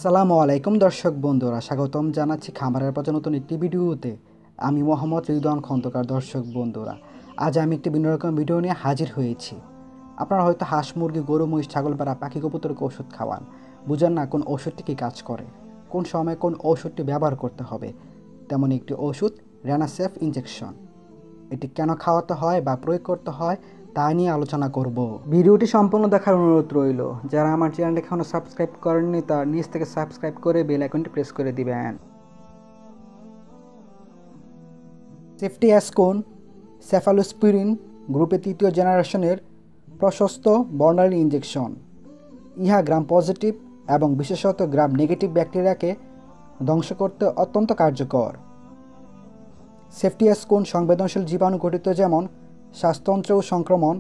আসসালামু আলাইকুম দর্শক বন্ধুরা, স্বাগতম জানাচ্ছি খামারের পথে নতুন একটি ভিডিওতে। আমি মোহাম্মদ রিদওয়ান খন্দকার। দর্শক বন্ধুরা, আজ আমি একটি ভিন্ন রকম ভিডিও নিয়ে হাজির হয়েছি। আপনারা হয়তো হাঁস, মুরগি, গরু, মহিষ, ছাগল, ভেড়া, পাখি, কবুতরকে ওষুধ খাওয়ান, বুঝেন না কোন ওষুধটি কী কাজ করে, কোন সময় কোন ওষুধটি ব্যবহার করতে হবে। তেমন একটি ওষুধ রেনাসেফ ইনজেকশন। এটি কেন খাওয়াতে হয় বা প্রয়োগ করতে হয় তা নিয়ে আলোচনা করব। ভিডিওটি সম্পূর্ণ দেখার অনুরোধ রইল। যারা আমার চ্যানেলটি এখনও সাবস্ক্রাইব করেননি তার নিচ থেকে সাবস্ক্রাইব করে বেল আইকনটি প্রেস করে দিবেন। সেফটিয়াসকোন সেফালোস্পিরিন গ্রুপের তৃতীয় জেনারেশনের প্রশস্ত বর্ণালী ইনজেকশন। ইহা গ্রাম পজিটিভ এবং বিশেষত গ্রাম নেগেটিভ ব্যাকটেরিয়াকে ধ্বংস করতে অত্যন্ত কার্যকর। সেফটিয়াসকোন সংবেদনশীল জীবাণু গঠিত, যেমন শ্বাসতন্ত্রেও সংক্রমণ,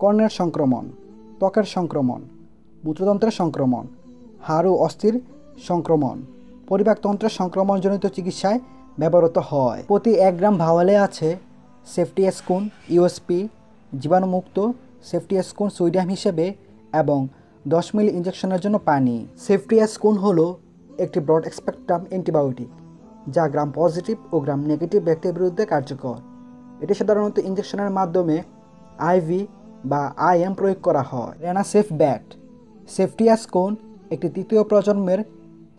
কর্ণের সংক্রমণ, ত্বকের সংক্রমণ, মূত্রতন্ত্রের সংক্রমণ, হাড় ও অস্থির সংক্রমণ, পরিপাকতন্ত্রের সংক্রমণজনিত চিকিৎসায় ব্যবহৃত হয়। প্রতি 1 গ্রাম ভাওয়ালে আছে সেফটিয়াসকোন ইউএসপি জীবাণুমুক্ত সেফটিয়াসকোন সোডিয়াম হিসেবে এবং 10 মিলি ইনজেকশনের জন্য পানি। সেফটিয়াসকোন হলো একটি ব্রড স্পেকট্রাম অ্যান্টিবায়োটিক যা গ্রাম পজিটিভ ও গ্রাম নেগেটিভ ব্যাকটেরিয়ার বিরুদ্ধে কার্যকর। এটি সাধারণত ইনজেকশনের মাধ্যমে আইভি বা আইএম প্রয়োগ করা হয়। রেনাসেফ ব্যাট সেফটিয়াসকোন একটি তৃতীয় প্রজন্মের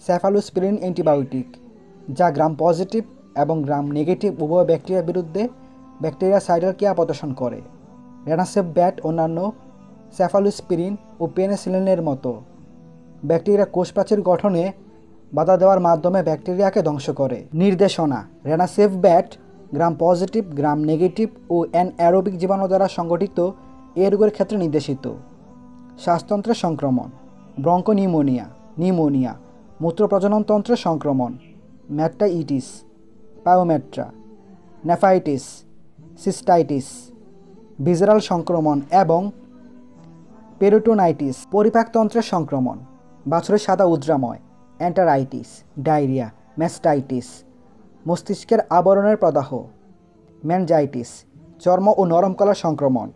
সেফালোস্পিরিন অ্যান্টিবায়োটিক যা গ্রাম পজিটিভ এবং গ্রাম নেগেটিভ উভয় ব্যাকটেরিয়ার বিরুদ্ধে ব্যাকটেরিয়াসাইডাল ক্রিয়া প্রদর্শন করে। রেনাসেফ ব্যাট অন্যান্য সেফালোস্পিরিন ও পেনিসিলিনের মতো ব্যাকটেরিয়া কোষপ্রাচীর গঠনে বাধা দেওয়ার মাধ্যমে ব্যাকটেরিয়াকে ধ্বংস করে। নির্দেশনা: রেনাসেফ ব্যাট গ্রাম পজিটিভ, গ্রাম নেগেটিভ ও অ্যানঅ্যারোবিক জীবাণু দ্বারা সংগঠিত এ রোগের ক্ষেত্রে নির্দেশিত। শ্বাসতন্ত্রের সংক্রমণ: ব্রঙ্কোনিউমোনিয়া, নিউমোনিয়া, মূত্রপ্রজননতন্ত্রের সংক্রমণ, ম্যাট্টাইটিস, পায়োমেট্রা, নেফাইটিস, সিস্টাইটিস, ভিজারাল সংক্রমণ এবং পেরিটোনাইটিস। পরিপাকতন্ত্রের সংক্রমণ: বাছুরের সাদা উদ্রাময়, এন্টারাইটিস, ডায়রিয়া, ম্যাস্টাইটিস, মস্তিষ্কের আবরণের প্রদাহ, মেনজাইটিস, চর্ম ও নরম কলার সংক্রমণ,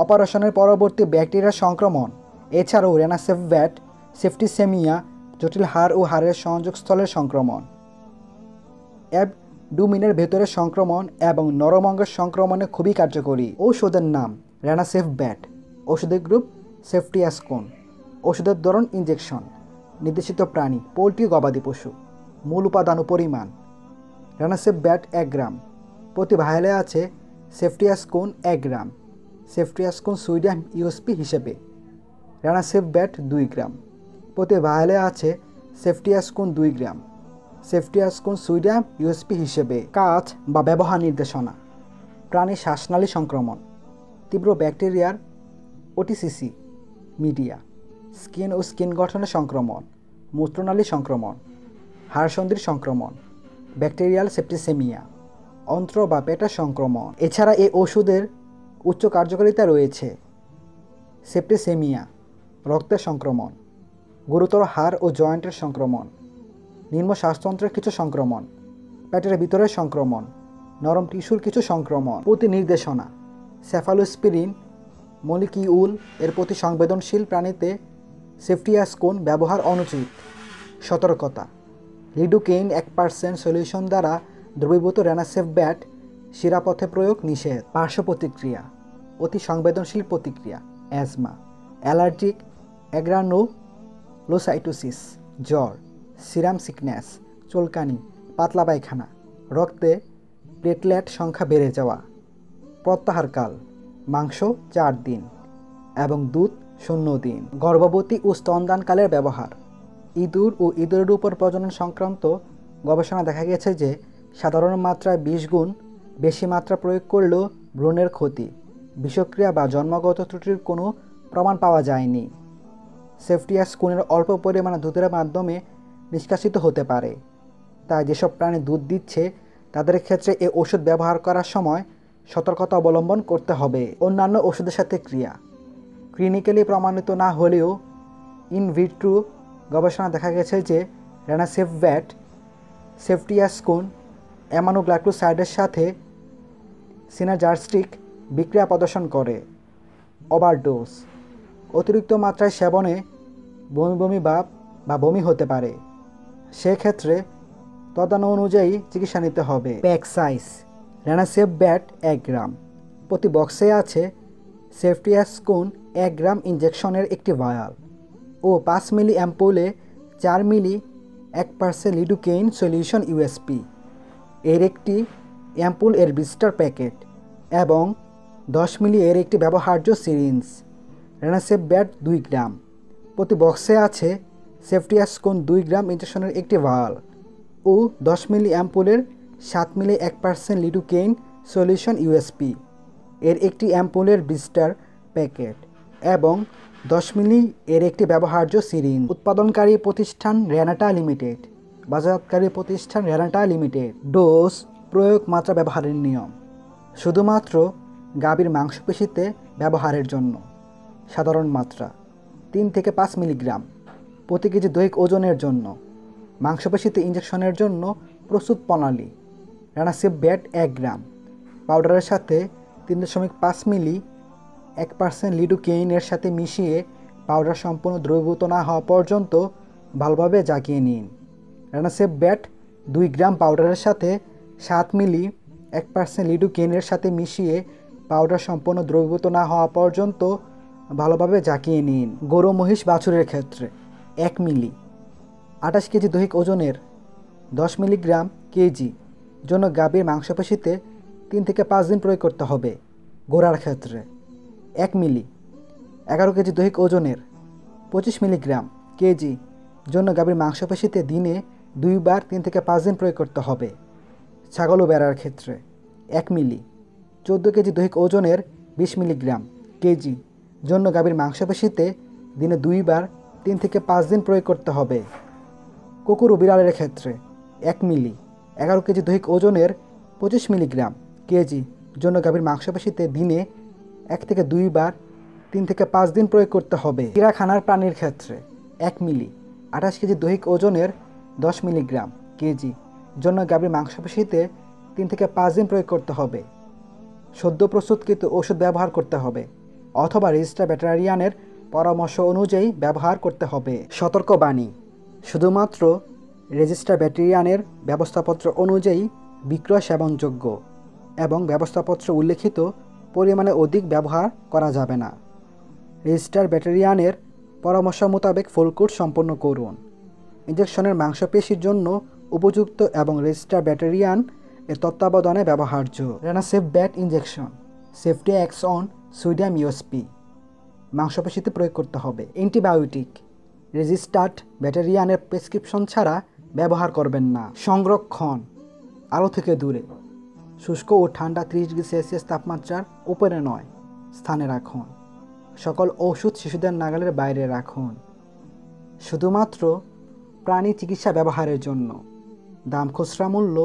অপারেশনের পরবর্তী ব্যাকটেরিয়ার সংক্রমণ। এছাড়াও রেনাসেফ ব্যাট সেপ্টিসেমিয়া, জটিল হাড় ও হাড়ের সংযোগস্থলের সংক্রমণ, অ্যাবডোমিনের ভেতরের সংক্রমণ এবং নরম অঙ্গের সংক্রমণে খুবই কার্যকরী। ঔষধের নাম: রেনাসেফ ব্যাট। ওষুধের গ্রুপ: সেফটিয়াসকোন। ওষুধের ধরন: ইনজেকশন। নির্দেশিত প্রাণী: পোলট্রি, গবাদি পশু। মূল উপাদান ও পরিমাণ: রেনাসেফ ব্যাট 1 গ্রাম। প্রতি ভায়ালে আছে সেফটিয়াসকোন 1 গ্রাম সেফটিয়াসকোন সোডিয়াম ইউএসপি হিসেবে। রেনাসেফ ব্যাট 2 গ্রাম। প্রতি ভায়ালে আছে সেফটিয়াসকোন 2 গ্রাম সেফটিয়াসকোন সোডিয়াম ইউএসপি হিসেবে। কাজ বা ব্যবহার নির্দেশনা: প্রাণী শ্বাসনালী সংক্রমণ, তীব্র ব্যাকটেরিয়ার ওটিসিসি মিডিয়া, স্কিন ও স্কিন গঠনের সংক্রমণ, মূত্রনালী সংক্রমণ, হাড়সন্ধির সংক্রমণ, ব্যাকটেরিয়াল সেপ্টিসেমিয়া, অন্ত্র বা পেটের সংক্রমণ। এছাড়া এই ওষুধের উচ্চ কার্যকারিতা রয়েছে। সেপ্টিসেমিয়া: রক্তের সংক্রমণ, গুরুতর হাড় ও জয়েন্টের সংক্রমণ, নিম্ন শ্বাসতন্ত্রের কিছু সংক্রমণ, পেটের ভিতরের সংক্রমণ, নরম টিস্যুর কিছু সংক্রমণ। প্রতি নির্দেশনা: সেফালোস্পিরিন মলিকিউল এর প্রতি সংবেদনশীল প্রাণীতে সেফটিয়াসকোন ব্যবহার অনুচিত। সতর্কতা: লিডোকেইন 1% সলিউশন দ্বারা দ্রবীভূত রেনাসেফ ব্যাট শিরাপথে প্রয়োগ নিষেধ। পার্শ্ব প্রতিক্রিয়া: অতি সংবেদনশীল প্রতিক্রিয়া, অ্যাজমা, অ্যালার্জিক অ্যাগ্রানুলোসাইটোসিস, জ্বর, সিরাম সিকনেস, চুলকানি, পাতলা পায়খানা, রক্তে প্লেটলেট সংখ্যা বেড়ে যাওয়া। প্রত্যাহারকাল: মাংস 4 দিন এবং দুধ 0 দিন। গর্ভবতী ও স্তনদানকালের ব্যবহার: ইঁদুর ও ইঁদুরের উপর প্রজনন সংক্রান্ত গবেষণা দেখা গেছে যে সাধারণ মাত্রায় 20 গুণ বেশি মাত্রা প্রয়োগ করলেও ভ্রূণের ক্ষতি, বিষক্রিয়া বা জন্মগত ত্রুটির কোনো প্রমাণ পাওয়া যায়নি। সেফটিয়াসকোনের অল্প পরিমাণে দুধের মাধ্যমে নিষ্কাশিত হতে পারে, তাই যেসব প্রাণী দুধ দিচ্ছে তাদের ক্ষেত্রে এ ওষুধ ব্যবহার করার সময় সতর্কতা অবলম্বন করতে হবে। অন্যান্য ওষুধের সাথে ক্রিয়া: ক্লিনিক্যালি প্রমাণিত না হলেও ইন ভিট্রো গবেষণা দেখা গেছে যে রেনাসেফ ব্যাট সেফটিয়াসকোন অ্যামাইনোগ্লাইকোসাইডের সাথে সিনার্জিস্টিক বিক্রিয়া প্রদর্শন করে। ওভারডোজ: অতিরিক্ত মাত্রায় সেবনে বমি বমি ভাব, বা বমি হতে পারে। সেক্ষেত্রে তদানুযায়ী চিকিৎসা নিতে হবে। প্যাক সাইজ: রেনাসেফ ব্যাট 1 গ্রাম। প্রতি বক্সে আছে সেফটিয়াসকোন 1 গ্রাম ইনজেকশনের একটি ভায়াল ও 5 মিলি অ্যাম্পুলে 4 মিলি 1% লিডোকেইন সলিউশন ইউএসপি এর একটি অ্যাম্পুল এর বিস্টার প্যাকেট এবং 10 মিলি এর একটি ব্যবহার্য সিরিঞ্জ। রেনাসেফ ব্যাট 2 গ্রাম। প্রতি বক্সে আছে সেফটিয়াসকোন 2 গ্রাম ইনজেকশনের একটি ভায়াল ও 10 মিলি অ্যাম্পুলের 7 মিলি 1% লিডোকেইন সলিউশন ইউএসপি এর একটি অ্যাম্পুলের বিস্টার প্যাকেট এবং 10 মিলি এর একটি ব্যবহার্য সিরিঞ্জ। উৎপাদনকারী প্রতিষ্ঠান রেনাটা লিমিটেড। বাজারজাতকারী প্রতিষ্ঠান রেনাটা লিমিটেড। ডোজ, প্রয়োগ, মাত্রা, ব্যবহারের নিয়ম: শুধুমাত্র গাভীর মাংসপেশিতে ব্যবহারের জন্য। সাধারণ মাত্রা 3 থেকে 5 মিলিগ্রাম প্রতি কেজি দৈহিক ওজনের জন্য। মাংসপেশিতে ইনজেকশনের জন্য প্রস্তুত প্রণালী: রেনাসেফ ব্যাট 1 গ্রাম পাউডারের সাথে 3.5 মিলি 1% লিডোকেইনের সাথে মিশিয়ে পাউডার সম্পূর্ণ দ্রবীভূত না হওয়া পর্যন্ত ভালোভাবে জাকিয়ে নিন। রেনাসেফ ব্যাট 2 গ্রাম পাউডারের সাথে 7 মিলি 1% লিডোকেইনের সাথে মিশিয়ে পাউডার সম্পূর্ণ দ্রবীভূত না হওয়া পর্যন্ত ভালোভাবে জাকিয়ে নিন। গরু, মহিষ, বাছুরের ক্ষেত্রে 1 মিলি 28 কেজি দৈহিক ওজনের 10 মিলিগ্রাম কেজি জন্য গাভীর মাংসপেশিতে 3 থেকে 5 দিন প্রয়োগ করতে হবে। ঘোড়ার ক্ষেত্রে 1 মিলি 11 কেজি দৈহিক ওজনের 25 মিলিগ্রাম কেজি জন্য গাভীর মাংসপেশিতে দিনে 2 বার 3 থেকে 5 দিন প্রয়োগ করতে হবে। ছাগল ও ভেড়ার ক্ষেত্রে 1 মিলি 14 কেজি দৈহিক ওজনের 20 মিলিগ্রাম কেজি জন্য গাভীর মাংসপেশিতে দিনে 2 বার 3 থেকে 5 দিন প্রয়োগ করতে হবে। কুকুর ও বিড়ালের ক্ষেত্রে 1 মিলি 11 কেজি দৈহিক ওজনের 25 মিলিগ্রাম কেজি জন্য গাভীর মাংসপেশিতে দিনে 1 থেকে 2 বার 3 থেকে 5 দিন প্রয়োগ করতে হবে। চিড়িয়াখানার প্রাণীর ক্ষেত্রে 1 মিলি 28 কেজি দৈহিক ওজনের 10 মিলিগ্রাম কেজি জন্য গাভীর মাংসপেশিতে 3 থেকে 5 দিন প্রয়োগ করতে হবে। সদ্য প্রস্তুতকৃত ওষুধ ব্যবহার করতে হবে অথবা রেজিস্টার ভেটেরিনারিয়ানের পরামর্শ অনুযায়ী ব্যবহার করতে হবে। সতর্কবাণী: শুধুমাত্র রেজিস্টার ভেটেরিনারিয়ানের ব্যবস্থাপত্র অনুযায়ী বিক্রয় সেবনযোগ্য এবং ব্যবস্থাপত্রে উল্লেখিত পরিমাণে অধিক ব্যবহার করা যাবে না। রেজিস্টার ভেটেরিনারিয়ানের পরামর্শ মোতাবেক ফুল কোর্স সম্পন্ন করুন। ইনজেকশনের মাংসপেশির জন্য উপযুক্ত এবং রেজিস্টার ভেটেরিনারিয়ান এর তত্ত্বাবধানে ব্যবহার্য। রেনাসেফ ব্যাট ইনজেকশন সেফটিয়াসকোন সোডিয়াম ইউএসপি মাংসপেশিতে প্রয়োগ করতে হবে। অ্যান্টিবায়োটিক রেজিস্টার্ড ভেটেরিনারিয়ানের প্রেসক্রিপশন ছাড়া ব্যবহার করবেন না। সংরক্ষণ: আলো থেকে দূরে, শুষ্ক ও ঠান্ডা 30 ডিগ্রি সেলসিয়াস তাপমাত্রার উপরে নয় স্থানে রাখুন। সকল ওষুধ শিশুদের নাগালের বাইরে রাখুন। শুধুমাত্র প্রাণী চিকিৎসা ব্যবহারের জন্য। দাম খুচরা মূল্য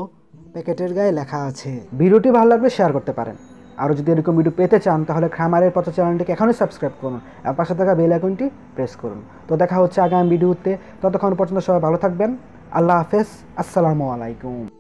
প্যাকেটের গায়ে লেখা আছে। ভিডিওটি ভালো লাগলে শেয়ার করতে পারেন। আরও যদি এরকম ভিডিও পেতে চান তাহলে খামারের পথ চ্যানেলটিকে এখনই সাবস্ক্রাইব করুন আর পাশে থাকা বেল আইকনটি প্রেস করুন। তো দেখা হচ্ছে আগামী ভিডিওতে। ততক্ষণ পর্যন্ত সবাই ভালো থাকবেন। আল্লাহ হাফেজ। আসসালামু আলাইকুম।